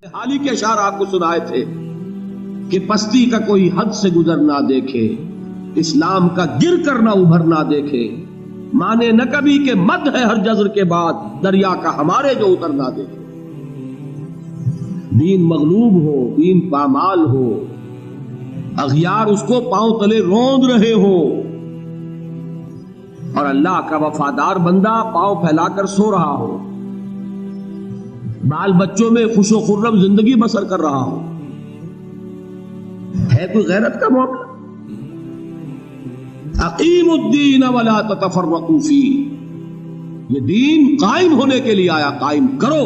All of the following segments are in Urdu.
حال ہی کے اشعار آپ کو سنائے تھے کہ پستی کا کوئی حد سے گزر نہ دیکھے، اسلام کا گر کر نہ ابھر نہ دیکھے، مانے نہ کبھی کہ مد ہے ہر جزر کے بعد دریا کا ہمارے جو اتر نہ دیکھے۔ دین مغلوب ہو، دین پامال ہو، اغیار اس کو پاؤں تلے روند رہے ہو، اور اللہ کا وفادار بندہ پاؤں پھیلا کر سو رہا ہو، بال بچوں میں خوش و خرم زندگی بسر کر رہا ہو، ہے کوئی غیرت کا معاملہ؟ اقیم الدین ولا تتفرقوا فیہ، یہ دین قائم ہونے کے لیے آیا، قائم کرو۔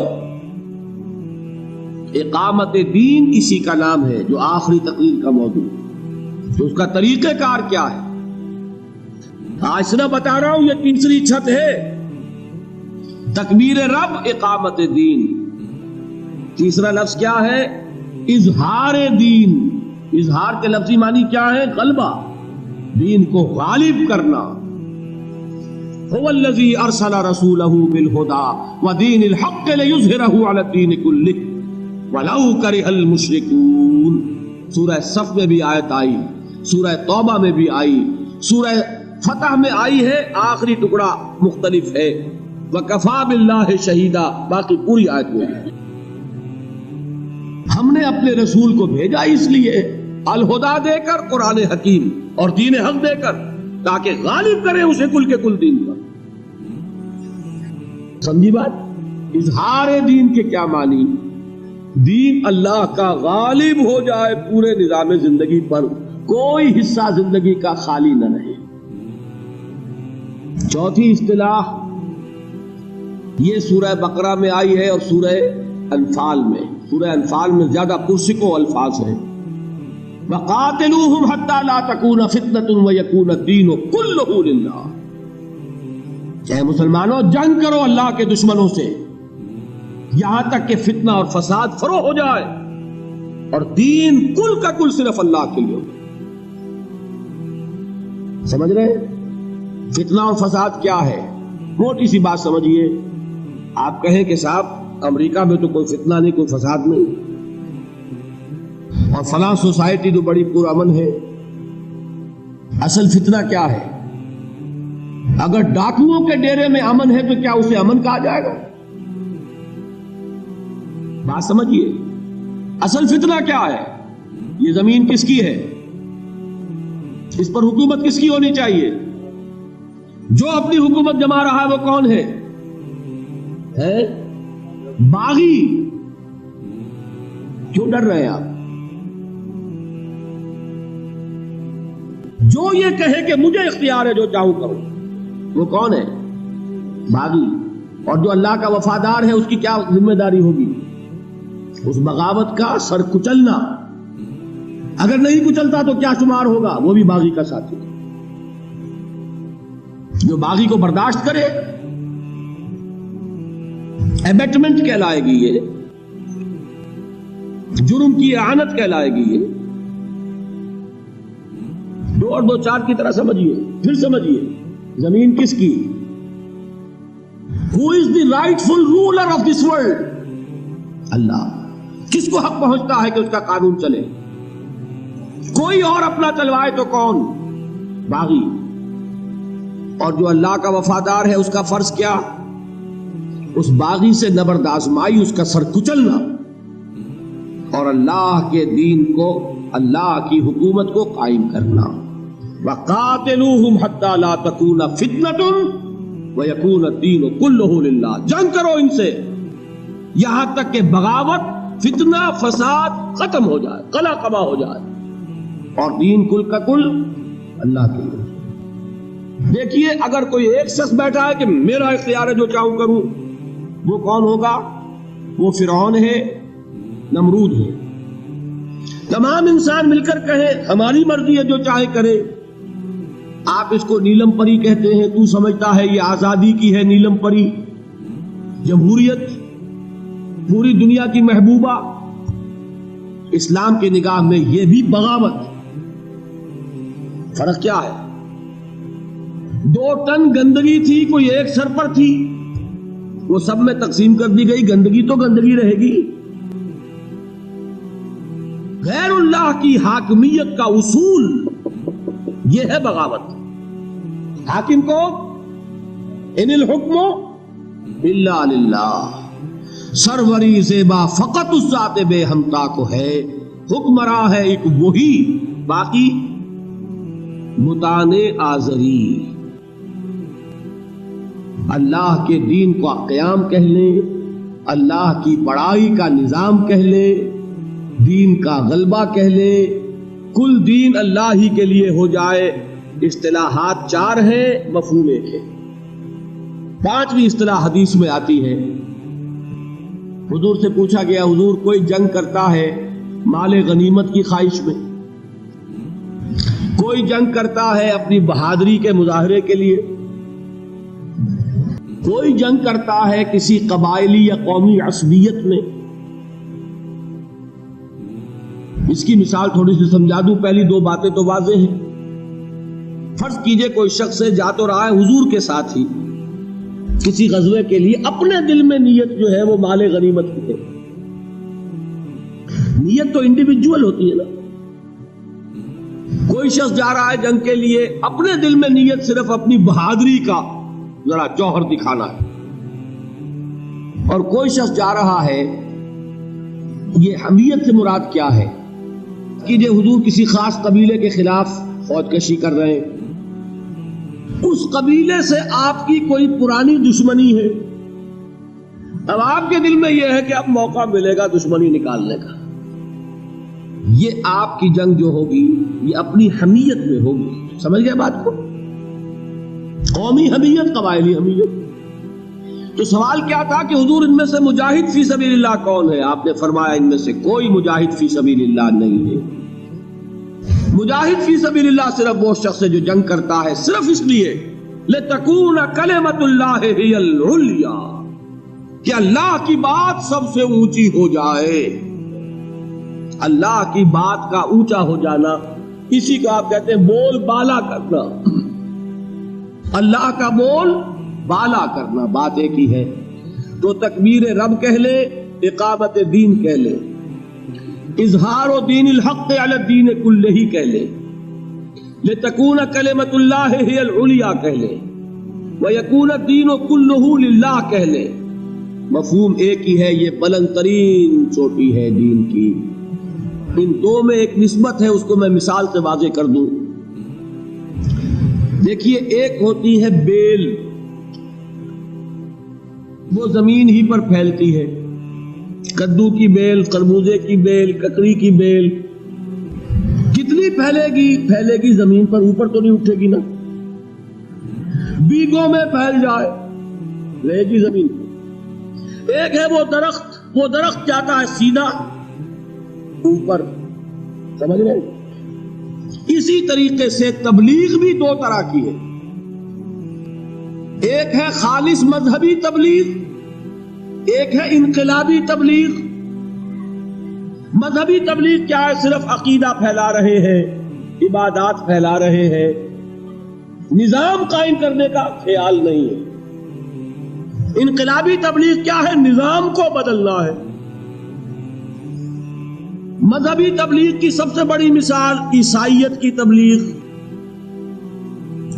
اقامت دین اسی کا نام ہے جو آخری تقریر کا موضوع ہے۔ تو اس کا طریقہ کار کیا ہے؟ آج نہ بتا رہا ہوں، یہ تیسری چھت ہے، تکبیر رب، اقامت دین۔ تیسرا لفظ کیا ہے؟ اظہار دین۔ اظہار کے لفظی معنی کیا ہے؟ غلبہ، دین کو غالب کرنا۔ هو الذی ارسل رسولہ بالہدی ودین الحق لیظہرہ علی الدین کلہ ولو کرہ المشرکون۔ سورہ صف میں بھی آیت آئی، سورہ توبہ میں بھی آئی، سورہ فتح میں آئی ہے، آخری ٹکڑا مختلف ہے، وکفا باللہ شہیدا، باقی پوری آیت میں ہے۔ ہم نے اپنے رسول کو بھیجا اس لیے الہدا دے کر، قرآن حکیم اور دین حق دے کر، تاکہ غالب کرے اسے کل کے کل دین پر۔ سمجھی بات؟ اظہار دین کے کیا معنی؟ دین اللہ کا غالب ہو جائے پورے نظام زندگی پر، کوئی حصہ زندگی کا خالی نہ رہے۔ چوتھی اصطلاح یہ سورہ بقرہ میں آئی ہے اور سورہ انفال میں۔ سورہ انفال میں زیادہ پرسکو الفاظ ہیں، وَقَاتِلُوهُمْ حَتَّى لَا تَكُونَ فِتْنَةٌ وَيَكُونَ الدِّينُ كُلُّهُ لِلَّهِ۔ اے مسلمانوں، جنگ کرو اللہ کے دشمنوں سے یہاں تک کہ فتنہ اور فساد فروغ ہو جائے اور دین کل کا کل صرف اللہ کے لیے ہو۔ سمجھ رہے ہیں؟ فتنہ اور فساد کیا ہے؟ موٹی سی بات سمجھیے۔ آپ کہیں کہ صاحب امریکہ میں تو کوئی فتنہ نہیں، کوئی فساد نہیں، اور فلاں سوسائٹی تو بڑی پرامن ہے۔ اصل فتنہ کیا ہے؟ اگر ڈاکوؤں کے ڈیرے میں امن ہے تو کیا اسے امن کہا جائے گا؟ بات سمجھیے، اصل فتنہ کیا ہے؟ یہ زمین کس کی ہے؟ اس پر حکومت کس کی ہونی چاہیے؟ جو اپنی حکومت جما رہا ہے وہ کون ہے؟ باغی۔ کیوں ڈر رہے ہیں آپ؟ جو یہ کہے کہ مجھے اختیار ہے جو چاہوں کروں، وہ کون ہے؟ باغی۔ اور جو اللہ کا وفادار ہے اس کی کیا ذمہ داری ہوگی؟ اس بغاوت کا سر کچلنا۔ اگر نہیں کچلتا تو کیا شمار ہوگا؟ وہ بھی باغی کا ساتھی۔ جو باغی کو برداشت کرے، ایبیٹمنٹ کہلائے گی، یہ جرم کی اعانت کہلائے گی۔ یہ دو اور دو چار کی طرح سمجھیے، پھر سمجھیے زمین کس کی؟ Who is the rightful ruler of this world؟ اللہ۔ کس کو حق پہنچتا ہے کہ اس کا قانون چلے؟ کوئی اور اپنا چلوائے تو کون؟ باغی۔ اور جو اللہ کا وفادار ہے اس کا فرض کیا؟ اس باغی سے نبرد آزمائی، اس کا سر کچلنا اور اللہ کے دین کو، اللہ کی حکومت کو قائم کرنا۔ وَقَاتِلُوهُمْ حَتَّى لَا تَكُونَ فِتْنَةٌ وَيَكُونَ الدِّينُ كُلُّهُ لِلَّهِ۔ جنگ کرو ان سے یہاں تک کہ بغاوت، فتنہ، فساد ختم ہو جائے، قلع قبا ہو جائے، اور دین کل کا کل اللہ کے لیے۔ دیکھیے، اگر کوئی ایک شخص بیٹھا ہے کہ میرا اختیار ہے جو چاہوں کروں، وہ کون ہوگا؟ وہ فرعون ہے، نمرود ہے۔ تمام انسان مل کر کہے ہماری مرضی ہے جو چاہے کرے، آپ اس کو نیلم پری کہتے ہیں، تو سمجھتا ہے یہ آزادی کی ہے نیلم پری، جمہوریت، پوری دنیا کی محبوبہ۔ اسلام کی نگاہ میں یہ بھی بغاوت۔ فرق کیا ہے؟ 2 ٹن گندگی تھی، کوئی ایک سر پر تھی، وہ سب میں تقسیم کر دی گئی، گندگی تو گندگی رہے گی۔ غیر اللہ کی حاکمیت کا اصول یہ ہے بغاوت. حاکم کو ان الحکم الا للہ، سروری زیبا فقط اس ذات بے ہمتا کو ہے، حکمراں ہے ایک وہی، باقی متانے آزری. اللہ کے دین کو قیام کہہ لیں، اللہ کی بڑائی کا نظام کہہ لیں، دین کا غلبہ کہہ لیں، کل دین اللہ ہی کے لیے ہو جائے. اصطلاحات 4 ہیں، مفہوم 1 ہے. 5ویں اصطلاح حدیث میں آتی ہے. حضور سے پوچھا گیا، حضور کوئی جنگ کرتا ہے مال غنیمت کی خواہش میں، کوئی جنگ کرتا ہے اپنی بہادری کے مظاہرے کے لیے، کوئی جنگ کرتا ہے کسی قبائلی یا قومی عصبیت میں. اس کی مثال تھوڑی سی سمجھا دوں. پہلی 2 باتیں تو واضح ہیں. فرض کیجئے کوئی شخص ہے جا تو رہا ہے حضور کے ساتھ ہی کسی غزوے کے لیے، اپنے دل میں نیت جو ہے وہ مال غنیمت کی ہے. نیت تو انڈیویجول ہوتی ہے نا. کوئی شخص جا رہا ہے جنگ کے لیے، اپنے دل میں نیت صرف اپنی بہادری کا ذرا جوہر دکھانا ہے. اور کوئی شخص جا رہا ہے، یہ حمیت سے مراد کیا ہے کہ جو حضور کسی خاص قبیلے کے خلاف فوج کشی کر رہے ہیں، اس قبیلے سے آپ کی کوئی پرانی دشمنی ہے، اب آپ کے دل میں یہ ہے کہ اب موقع ملے گا دشمنی نکالنے کا. یہ آپ کی جنگ جو ہوگی یہ اپنی حمیت میں ہوگی. سمجھ گئے بات کو؟ قومی حمیت، قبائلی حمیت. تو سوال کیا تھا کہ حضور ان میں سے مجاہد فی سبیل اللہ کون ہے؟ آپ نے فرمایا ان میں سے کوئی مجاہد فی سبیل اللہ نہیں ہے. مجاہد فی سبیل اللہ صرف وہ شخص ہے جو جنگ کرتا ہے صرف اس لیے لتکون کلمۃ اللہ ہی العلیٰ، کہ اللہ کی بات سب سے اونچی ہو جائے. اللہ کی بات کا اونچا ہو جانا، اسی کو آپ کہتے ہیں بول بالا کرنا. اللہ کا بول بالا کرنا، بات ایک ہی ہے. تو تکبیر رب کہہ لے، اقامت دین کہہ لے، اظہار و دین الحق علی الدین کلہ کہہ لے، لتکون کلمۃ اللہ ہی العلیٰ کہہ لے، ویکون الدین کلہ للہ کہہ لے. مفہوم ایک ہی ہے، یہ بلند ترین چوٹی ہے دین کی. ان 2 میں ایک نسبت ہے، اس کو میں مثال سے واضح کر دوں. دیکھیے، ایک ہوتی ہے بیل، وہ زمین ہی پر پھیلتی ہے. کدو کی بیل، خربوزے کی بیل، ککڑی کی بیل کتنی پھیلے گی زمین پر، اوپر تو نہیں اٹھے گی نا. بیگوں میں پھیل جائے رہے گی زمین پر. ایک ہے وہ درخت جاتا ہے سیدھا اوپر. سمجھ رہے؟ اسی طریقے سے تبلیغ بھی 2 طرح کی ہے. ایک ہے خالص مذہبی تبلیغ، ایک ہے انقلابی تبلیغ. مذہبی تبلیغ کیا ہے؟ صرف عقیدہ پھیلا رہے ہیں، عبادات پھیلا رہے ہیں، نظام قائم کرنے کا خیال نہیں ہے. انقلابی تبلیغ کیا ہے؟ نظام کو بدلنا ہے. مذہبی تبلیغ کی سب سے بڑی مثال عیسائیت کی تبلیغ.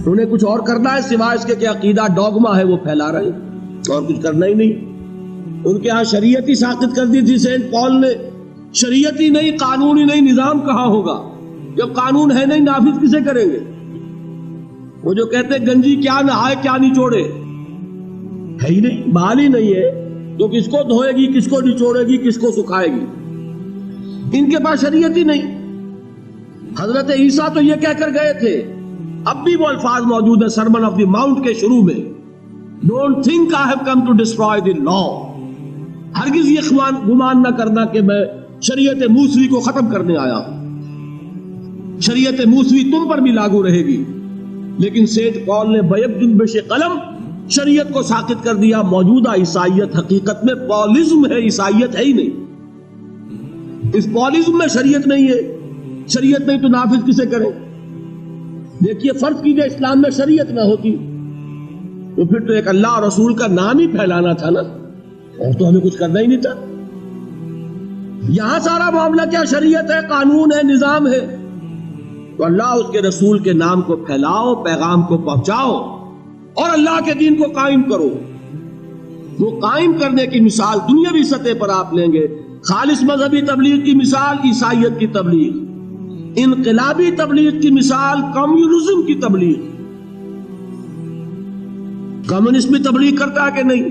انہیں کچھ اور کرنا ہے سوائے اس کے کہ عقیدہ ڈوگما ہے وہ پھیلا رہے ہیں، اور کچھ کرنا ہی نہیں. ان کے ہاں شریعت ہی ساقط کر دی تھی سینٹ پال نے. شریعت ہی نہیں، قانون ہی نہیں، نظام کہاں ہوگا جب قانون ہے نہیں؟ نافذ کسے کریں گے؟ وہ جو کہتے گنجی کیا نہائے کیا نچوڑے، ہے ہی نہیں، بال ہی نہیں ہے تو کس کو دھوئے گی، کس کو نچوڑے گی، کس کو سکھائے گی؟ ان کے پاس شریعت ہی نہیں. حضرت عیسیٰ تو یہ کہہ کر گئے تھے، اب بھی وہ الفاظ موجود ہیں سرمن آف دی ماؤنٹ کے شروع میں، don't think I have come to destroy the law. ہرگز یہ گمان نہ کرنا کہ میں شریعت موسوی کو ختم کرنے آیا ہوں. شریعت موسوی تم پر بھی لاگو رہے گی. لیکن سینٹ پال نے بیک جنبش قلم شریعت کو ساقط کر دیا. موجودہ عیسائیت حقیقت میں پالزم ہے، عیسائیت ہے ہی نہیں. اس پالزم میں شریعت نہیں ہے. شریعت نہیں تو نافذ کسے کریں؟ دیکھیے، فرض کیجئے اسلام میں شریعت نہ ہوتی تو پھر تو ایک اللہ اور رسول کا نام ہی پھیلانا تھا نا، اور تو ہمیں کچھ کرنا ہی نہیں تھا. یہاں سارا معاملہ کیا شریعت ہے، قانون ہے، نظام ہے، تو اللہ اس کے رسول کے نام کو پھیلاؤ، پیغام کو پہنچاؤ اور اللہ کے دین کو قائم کرو۔ وہ قائم کرنے کی مثال دنیاوی سطح پر آپ لیں گے، خالص مذہبی تبلیغ کی مثال عیسائیت کی تبلیغ، انقلابی تبلیغ کی مثال کمیونزم کی تبلیغ۔ کمیونسٹ بھی تبلیغ کرتا ہے کہ نہیں؟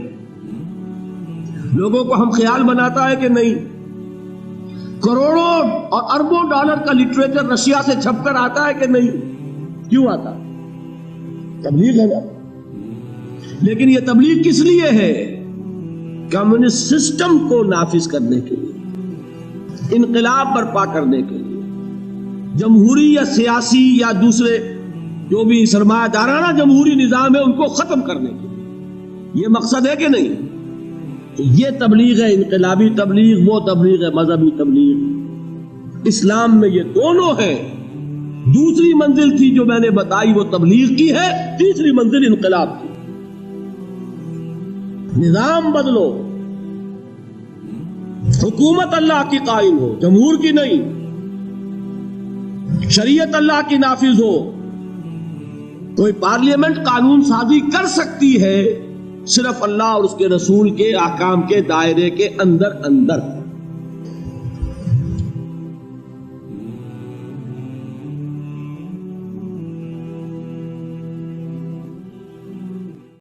لوگوں کو ہم خیال بناتا ہے کہ نہیں؟ کروڑوں اور اربوں ڈالر کا لٹریچر رشیا سے چھپ کر آتا ہے کہ نہیں؟ کیوں آتا؟ تبلیغ ہے نا۔ لیکن یہ تبلیغ کس لیے ہے؟ کمیونسٹ سسٹم کو نافذ کرنے کے لیے، انقلاب برپا کرنے کے لیے، جمہوری یا سیاسی یا دوسرے جو بھی سرمایہ دارانہ جمہوری نظام ہے ان کو ختم کرنے کے لیے۔ یہ مقصد ہے کہ نہیں؟ یہ تبلیغ ہے انقلابی تبلیغ، وہ تبلیغ ہے مذہبی تبلیغ۔ اسلام میں یہ دونوں ہیں۔ دوسری منزل تھی جو میں نے بتائی وہ تبلیغ کی ہے، تیسری منزل انقلاب کی۔ نظام بدلو، حکومت اللہ کی قائم ہو، جمہور کی نہیں، شریعت اللہ کی نافذ ہو۔ کوئی پارلیمنٹ قانون سازی کر سکتی ہے صرف اللہ اور اس کے رسول کے احکام کے دائرے کے اندر